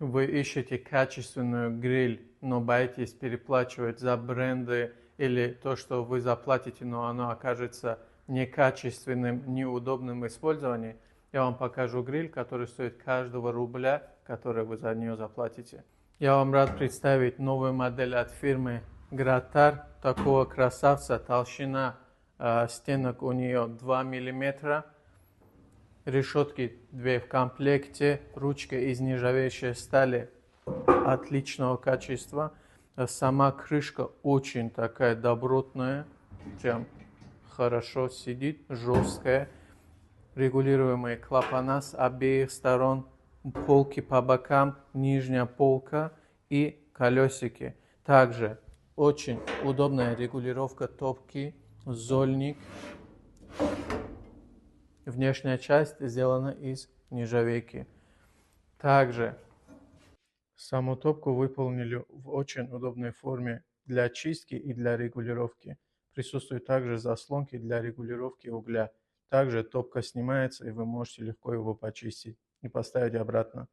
Вы ищете качественную гриль, но боитесь переплачивать за бренды или то, что вы заплатите, но оно окажется некачественным, неудобным в использовании. Я вам покажу гриль, который стоит каждого рубля, который вы за нее заплатите. Я вам рад представить новую модель от фирмы Gratar. Такого красавца, толщина стенок у нее 2 мм. Решетки 2 в комплекте, ручка из нержавеющей стали отличного качества. Сама крышка очень такая добротная, прям хорошо сидит, жесткая. Регулируемые клапана с обеих сторон, полки по бокам, нижняя полка и колесики. Также очень удобная регулировка топки, зольник. Внешняя часть сделана из нержавейки. Также саму топку выполнили в очень удобной форме для чистки и для регулировки. Присутствуют также заслонки для регулировки угля. Также топка снимается, и вы можете легко его почистить и поставить обратно.